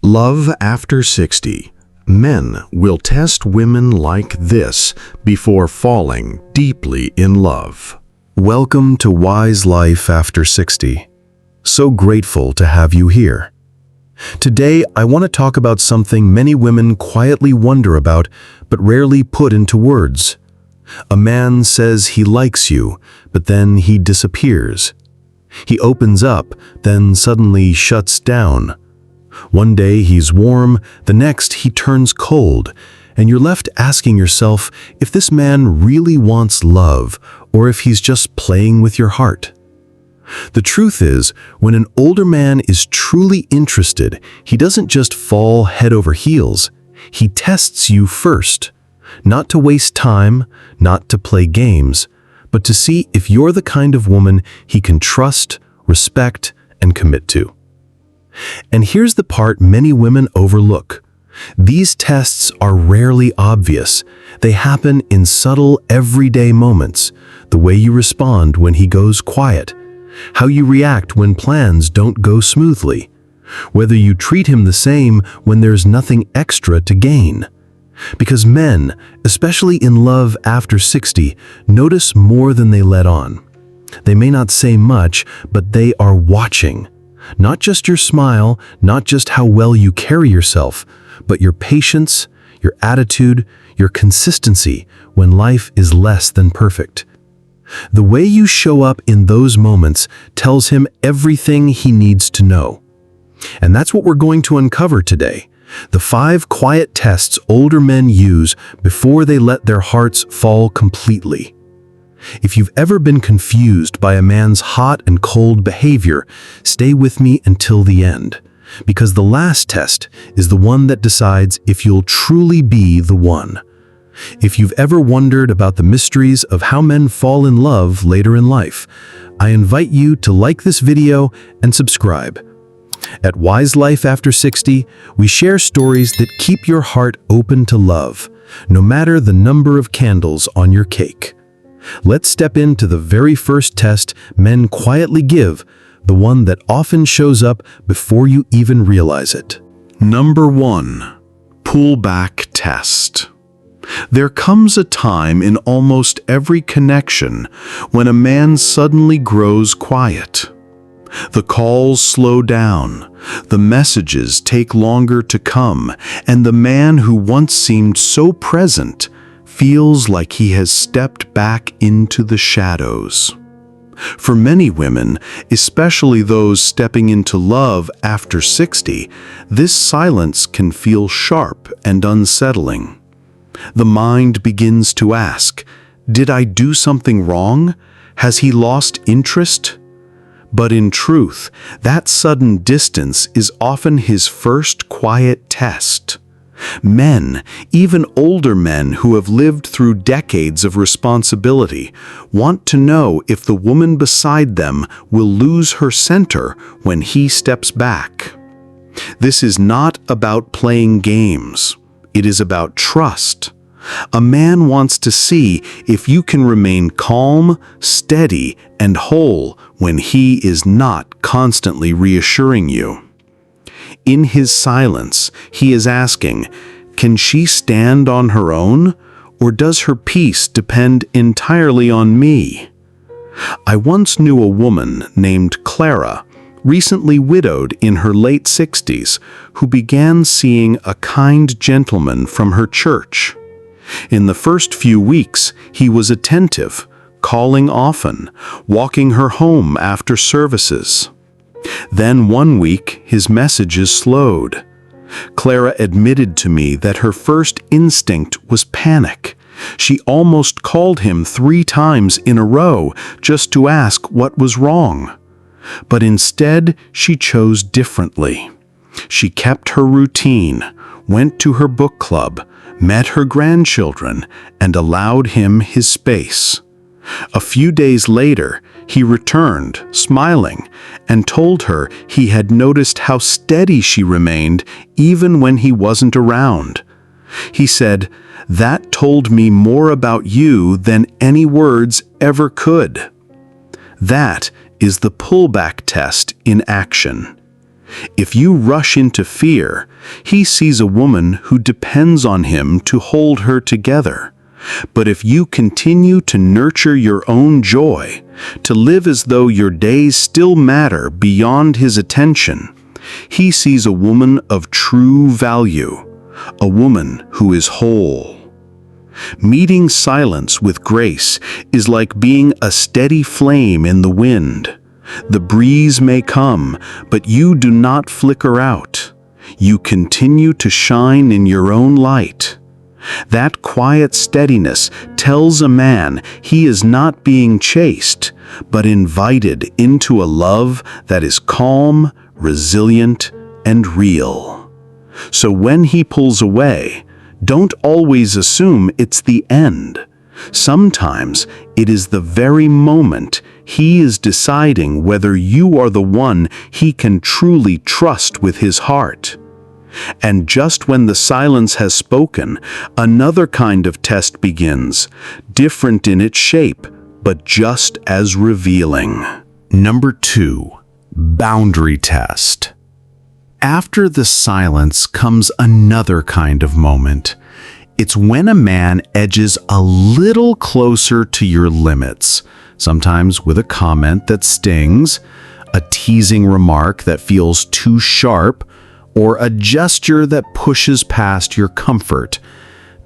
Love after 60. Men will test women like this before falling deeply in love. Welcome to Wise Life After 60. So grateful to have you here. Today, I want to talk about something many women quietly wonder about, but rarely put into words. A man says he likes you, but then he disappears. He opens up, then suddenly shuts down. One day he's warm, the next he turns cold, and you're left asking yourself if this man really wants love or if he's just playing with your heart. The truth is, when an older man is truly interested, he doesn't just fall head over heels. He tests you first, not to waste time, not to play games, but to see if you're the kind of woman he can trust, respect, and commit to. And here's the part many women overlook. These tests are rarely obvious. They happen in subtle, everyday moments. The way you respond when he goes quiet, how you react when plans don't go smoothly, whether you treat him the same when there's nothing extra to gain. Because men, especially in love after 60, notice more than they let on. They may not say much, but they are watching. Not just your smile, not just how well you carry yourself, but your patience, your attitude, your consistency when life is less than perfect. The way you show up in those moments tells him everything he needs to know. And that's what we're going to uncover today. The 5 quiet tests older men use before they let their hearts fall completely. If you've ever been confused by a man's hot and cold behavior, stay with me until the end, because the last test is the one that decides if you'll truly be the one. If you've ever wondered about the mysteries of how men fall in love later in life, I invite you to like this video and subscribe. At Wise Life After 60, we share stories that keep your heart open to love, no matter the number of candles on your cake. Let's step into the very first test men quietly give, the one that often shows up before you even realize it. Number 1. Pullback test. There comes a time in almost every connection when a man suddenly grows quiet. The calls slow down, the messages take longer to come, and the man who once seemed so present feels like he has stepped back into the shadows. For many women, especially those stepping into love after 60, this silence can feel sharp and unsettling. The mind begins to ask, did I do something wrong? Has he lost interest? But in truth, that sudden distance is often his first quiet test. Men, even older men who have lived through decades of responsibility, want to know if the woman beside them will lose her center when he steps back. This is not about playing games. It is about trust. A man wants to see if you can remain calm, steady, and whole when he is not constantly reassuring you. In his silence, he is asking, can she stand on her own, or does her peace depend entirely on me? I once knew a woman named Clara, recently widowed in her late 60s, who began seeing a kind gentleman from her church. In the first few weeks, he was attentive, calling often, walking her home after services. Then one week, his messages slowed. Clara admitted to me that her first instinct was panic. She almost called him 3 times in a row just to ask what was wrong. But instead, she chose differently. She kept her routine, went to her book club, met her grandchildren, and allowed him his space. A few days later, he returned, smiling, and told her he had noticed how steady she remained even when he wasn't around. He said, "That told me more about you than any words ever could." That is the pullback test in action. If you rush into fear, he sees a woman who depends on him to hold her together. But if you continue to nurture your own joy, to live as though your days still matter beyond his attention, he sees a woman of true value, a woman who is whole. Meeting silence with grace is like being a steady flame in the wind. The breeze may come, but you do not flicker out. You continue to shine in your own light. That quiet steadiness tells a man he is not being chased, but invited into a love that is calm, resilient, and real. So when he pulls away, don't always assume it's the end. Sometimes it is the very moment he is deciding whether you are the one he can truly trust with his heart. And just when the silence has spoken, another kind of test begins, different in its shape, but just as revealing. Number 2, boundary test. After the silence comes another kind of moment. It's when a man edges a little closer to your limits, sometimes with a comment that stings, a teasing remark that feels too sharp, or a gesture that pushes past your comfort.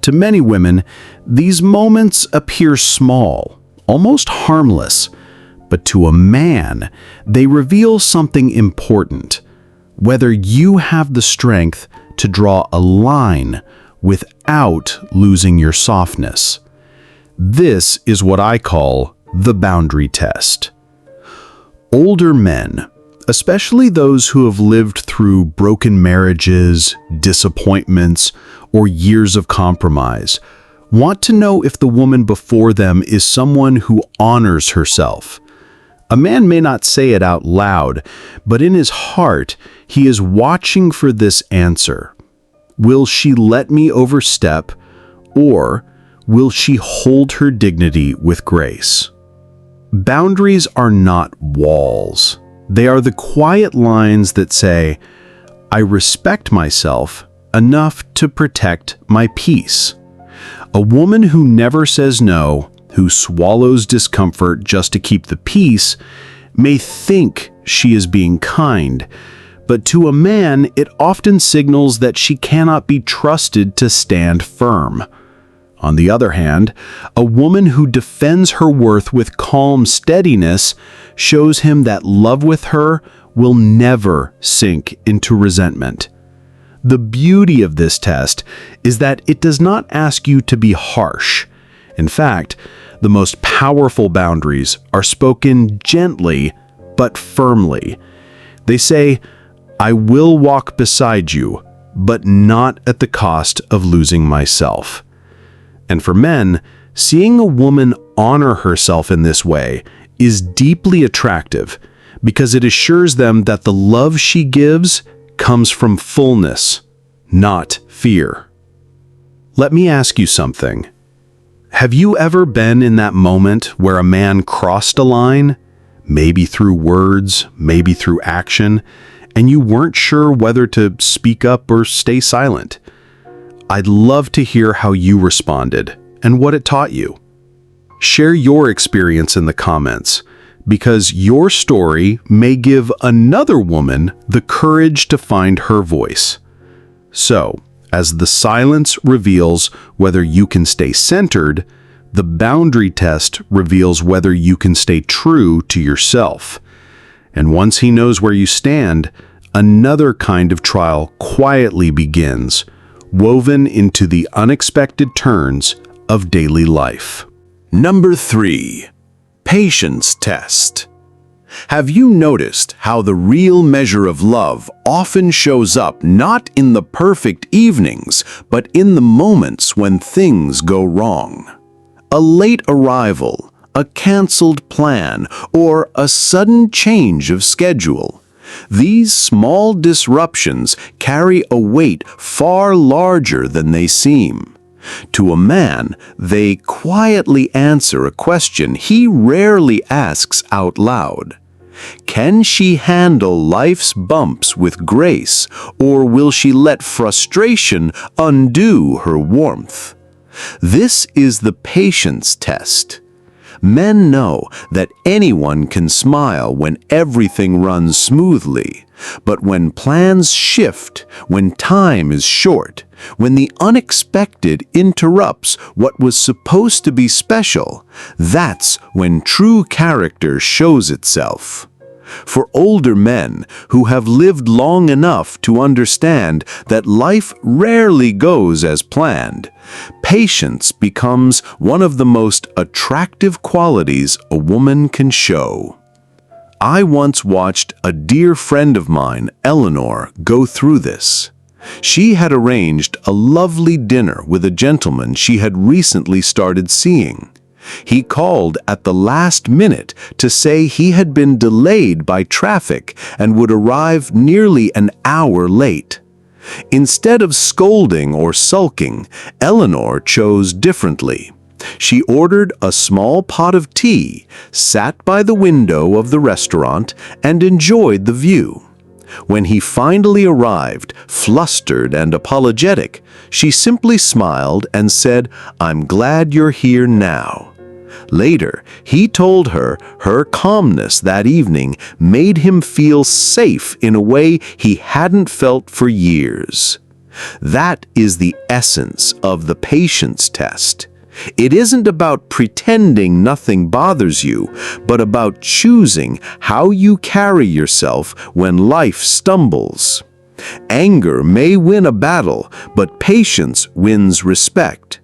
To many women, these moments appear small, almost harmless, but to a man, they reveal something important. Whether you have the strength to draw a line without losing your softness. This is what I call the boundary test. Older men, especially those who have lived through broken marriages, disappointments, or years of compromise, want to know if the woman before them is someone who honors herself. A man may not say it out loud, but in his heart, he is watching for this answer. Will she let me overstep, or will she hold her dignity with grace? Boundaries are not walls. They are the quiet lines that say, I respect myself enough to protect my peace. A woman who never says no, who swallows discomfort just to keep the peace, may think she is being kind, but to a man it often signals that she cannot be trusted to stand firm. On the other hand, a woman who defends her worth with calm steadiness shows him that love with her will never sink into resentment. The beauty of this test is that it does not ask you to be harsh. In fact, the most powerful boundaries are spoken gently but firmly. They say, I will walk beside you, but not at the cost of losing myself. And for men, seeing a woman honor herself in this way is deeply attractive because it assures them that the love she gives comes from fullness, not fear. Let me ask you something. Have you ever been in that moment where a man crossed a line, maybe through words, maybe through action, and you weren't sure whether to speak up or stay silent? I'd love to hear how you responded and what it taught you. Share your experience in the comments, because your story may give another woman the courage to find her voice. So, as the silence reveals whether you can stay centered, the boundary test reveals whether you can stay true to yourself. And once he knows where you stand, another kind of trial quietly begins, woven into the unexpected turns of daily life. Number 3, patience test. Have you noticed how the real measure of love often shows up not in the perfect evenings, but in the moments when things go wrong? A late arrival, a canceled plan, or a sudden change of schedule. These small disruptions carry a weight far larger than they seem. To a man, they quietly answer a question he rarely asks out loud. Can she handle life's bumps with grace, or will she let frustration undo her warmth? This is the patience test. Men know that anyone can smile when everything runs smoothly, but when plans shift, when time is short, when the unexpected interrupts what was supposed to be special, that's when true character shows itself. For older men who have lived long enough to understand that life rarely goes as planned, patience becomes one of the most attractive qualities a woman can show. I once watched a dear friend of mine, Eleanor, go through this. She had arranged a lovely dinner with a gentleman she had recently started seeing. He called at the last minute to say he had been delayed by traffic and would arrive nearly an hour late. Instead of scolding or sulking, Eleanor chose differently. She ordered a small pot of tea, sat by the window of the restaurant, and enjoyed the view. When he finally arrived, flustered and apologetic, she simply smiled and said, "I'm glad you're here now." Later, he told her her calmness that evening made him feel safe in a way he hadn't felt for years. That is the essence of the patience test. It isn't about pretending nothing bothers you, but about choosing how you carry yourself when life stumbles. Anger may win a battle, but patience wins respect.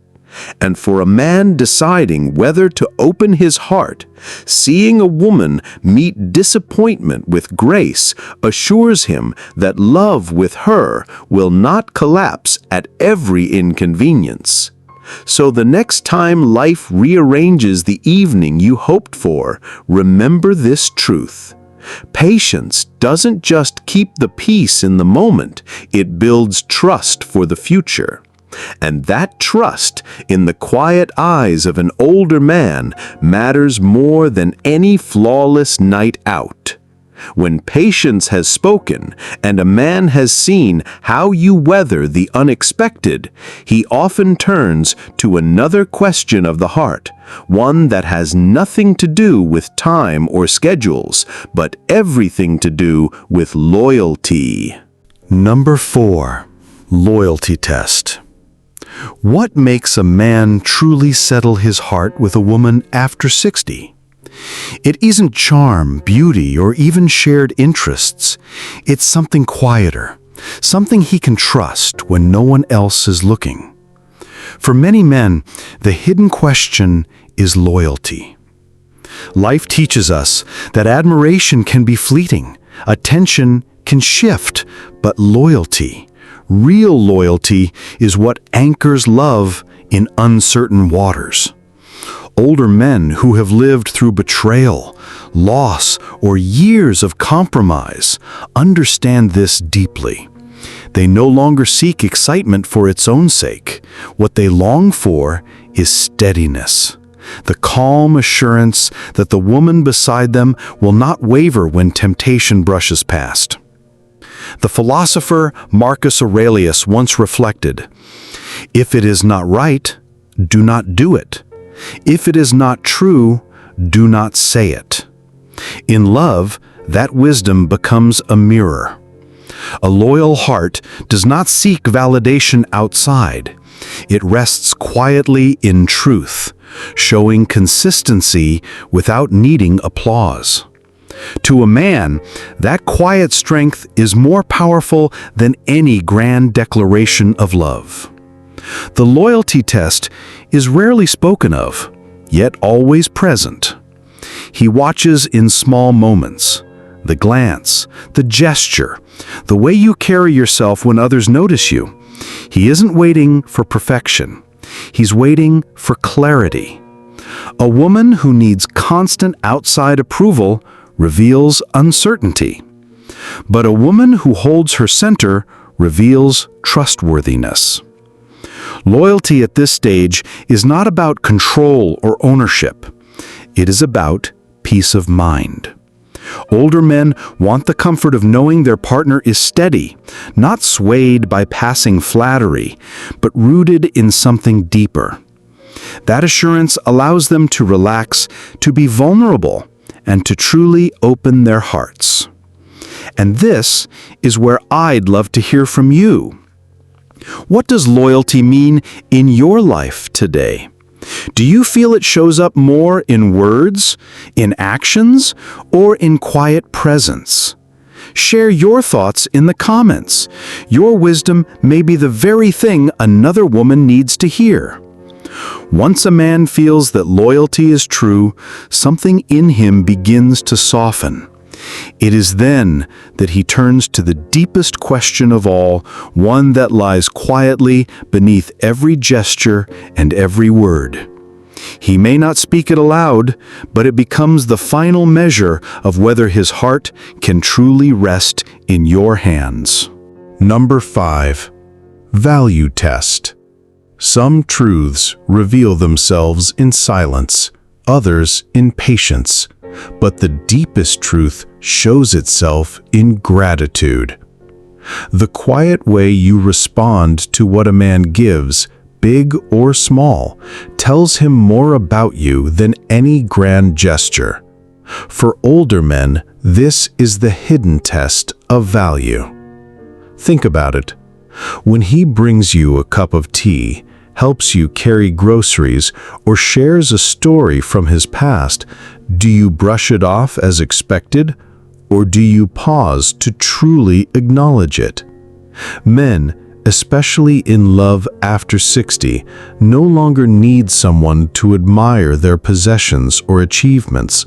And for a man deciding whether to open his heart, seeing a woman meet disappointment with grace assures him that love with her will not collapse at every inconvenience. So the next time life rearranges the evening you hoped for, remember this truth. Patience doesn't just keep the peace in the moment, it builds trust for the future. And that trust in the quiet eyes of an older man matters more than any flawless night out. When patience has spoken and a man has seen how you weather the unexpected, he often turns to another question of the heart, one that has nothing to do with time or schedules, but everything to do with loyalty. Number 4. Loyalty test. What makes a man truly settle his heart with a woman after 60? It isn't charm, beauty, or even shared interests. It's something quieter, something he can trust when no one else is looking. For many men, the hidden question is loyalty. Life teaches us that admiration can be fleeting, attention can shift, but loyalty, real loyalty, is what anchors love in uncertain waters. Older men who have lived through betrayal, loss, or years of compromise understand this deeply. They no longer seek excitement for its own sake. What they long for is steadiness, the calm assurance that the woman beside them will not waver when temptation brushes past. The philosopher Marcus Aurelius once reflected, "If it is not right, do not do it. If it is not true, do not say it." In love, that wisdom becomes a mirror. A loyal heart does not seek validation outside. It rests quietly in truth, showing consistency without needing applause. To a man, that quiet strength is more powerful than any grand declaration of love. The loyalty test is rarely spoken of, yet always present. He watches in small moments, the glance, the gesture, the way you carry yourself when others notice you. He isn't waiting for perfection. He's waiting for clarity. A woman who needs constant outside approval reveals uncertainty. But a woman who holds her center reveals trustworthiness. Loyalty at this stage is not about control or ownership. It is about peace of mind. Older men want the comfort of knowing their partner is steady, not swayed by passing flattery, but rooted in something deeper. That assurance allows them to relax, to be vulnerable, and to truly open their hearts. And this is where I'd love to hear from you. What does loyalty mean in your life today? Do you feel it shows up more in words, in actions, or in quiet presence? Share your thoughts in the comments. Your wisdom may be the very thing another woman needs to hear. Once a man feels that loyalty is true, something in him begins to soften. It is then that he turns to the deepest question of all, one that lies quietly beneath every gesture and every word. He may not speak it aloud, but it becomes the final measure of whether his heart can truly rest in your hands. Number 5. Value test. Some truths reveal themselves in silence, others in patience, but the deepest truth shows itself in gratitude. The quiet way you respond to what a man gives, big or small, tells him more about you than any grand gesture. For older men, this is the hidden test of value. Think about it. When he brings you a cup of tea, helps you carry groceries, or shares a story from his past, do you brush it off as expected, or do you pause to truly acknowledge it? Men, especially in love after 60, no longer need someone to admire their possessions or achievements.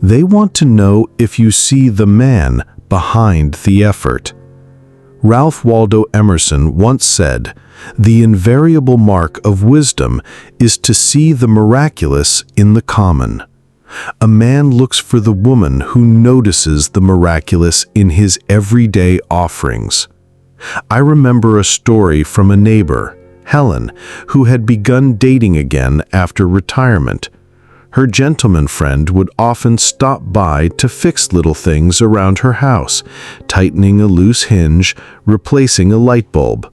They want to know if you see the man behind the effort. Ralph Waldo Emerson once said, "The invariable mark of wisdom is to see the miraculous in the common." A man looks for the woman who notices the miraculous in his everyday offerings. I remember a story from a neighbor, Helen, who had begun dating again after retirement. Her gentleman friend would often stop by to fix little things around her house, tightening a loose hinge, replacing a light bulb.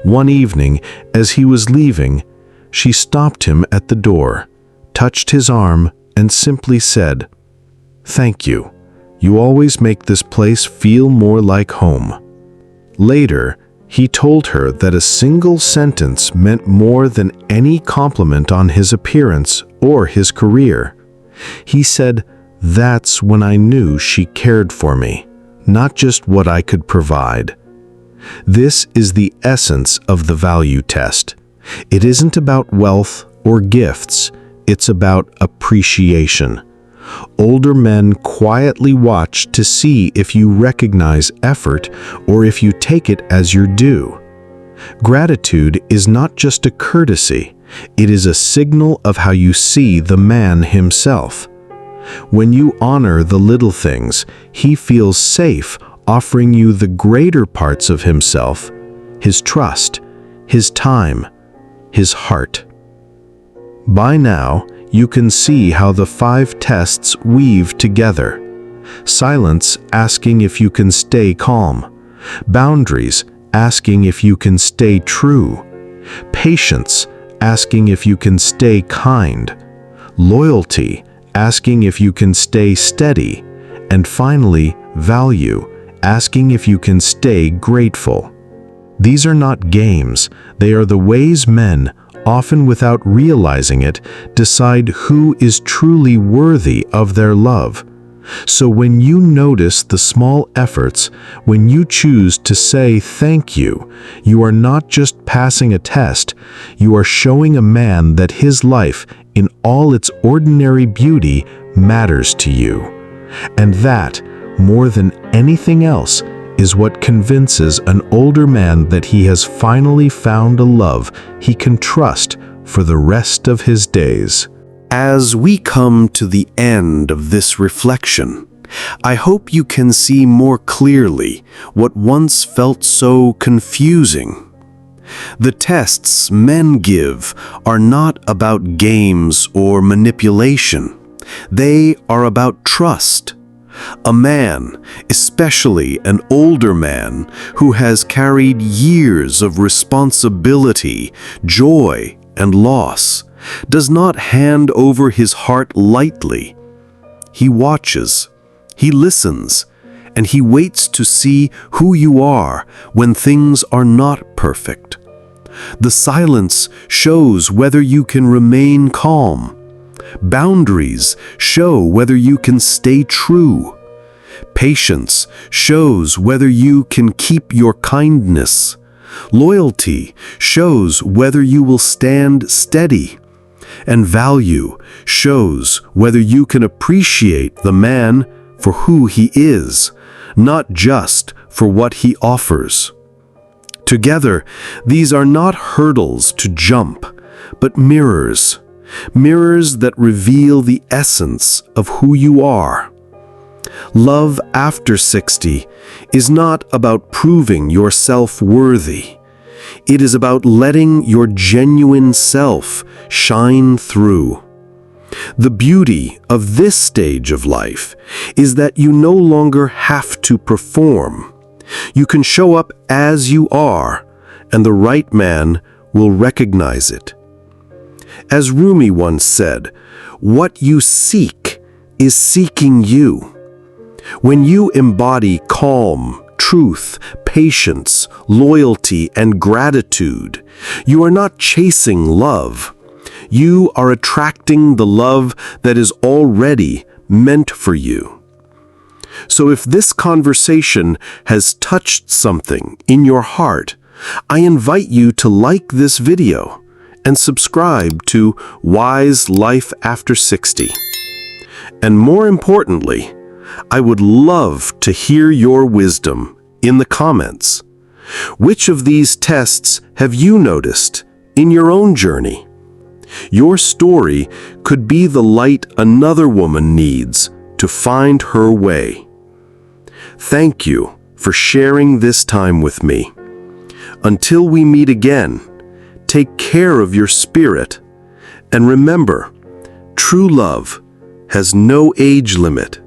One evening, as he was leaving, she stopped him at the door, touched his arm, and simply said, "Thank you. You always make this place feel more like home." Later, he told her that a single sentence meant more than any compliment on his appearance or his career. He said, "That's when I knew she cared for me, not just what I could provide." This is the essence of the value test. It isn't about wealth or gifts, it's about appreciation. Older men quietly watch to see if you recognize effort or if you take it as your due. Gratitude is not just a courtesy, it is a signal of how you see the man himself. When you honor the little things, he feels safe offering you the greater parts of himself, his trust, his time, his heart. By now, you can see how the 5 tests weave together. Silence, asking if you can stay calm. Boundaries, asking if you can stay true. Patience, asking if you can stay kind. Loyalty, asking if you can stay steady. And finally, value, asking if you can stay grateful. These are not games, they are the ways men, often without realizing it, decide who is truly worthy of their love. So when you notice the small efforts, when you choose to say thank you, you are not just passing a test, you are showing a man that his life, in all its ordinary beauty, matters to you. And that, more than anything else, is what convinces an older man that he has finally found a love he can trust for the rest of his days. As we come to the end of this reflection, I hope you can see more clearly what once felt so confusing. The tests men give are not about games or manipulation. They are about trust. A man, especially an older man who has carried years of responsibility, joy, and loss, does not hand over his heart lightly. He watches, he listens, and he waits to see who you are when things are not perfect. The silence shows whether you can remain calm. Boundaries show whether you can stay true. Patience shows whether you can keep your kindness. Loyalty shows whether you will stand steady. And value shows whether you can appreciate the man for who he is, not just for what he offers. Together, these are not hurdles to jump, but mirrors. Mirrors that reveal the essence of who you are. Love after 60 is not about proving yourself worthy. It is about letting your genuine self shine through. The beauty of this stage of life is that you no longer have to perform. You can show up as you are, and the right man will recognize it. As Rumi once said, "What you seek is seeking you." When you embody calm, truth, patience, loyalty, and gratitude, you are not chasing love. You are attracting the love that is already meant for you. So if this conversation has touched something in your heart, I invite you to like this video and subscribe to Wise Life After 60. And more importantly, I would love to hear your wisdom in the comments. Which of these tests have you noticed in your own journey? Your story could be the light another woman needs to find her way. Thank you for sharing this time with me. Until we meet again, take care of your spirit, and remember, true love has no age limit.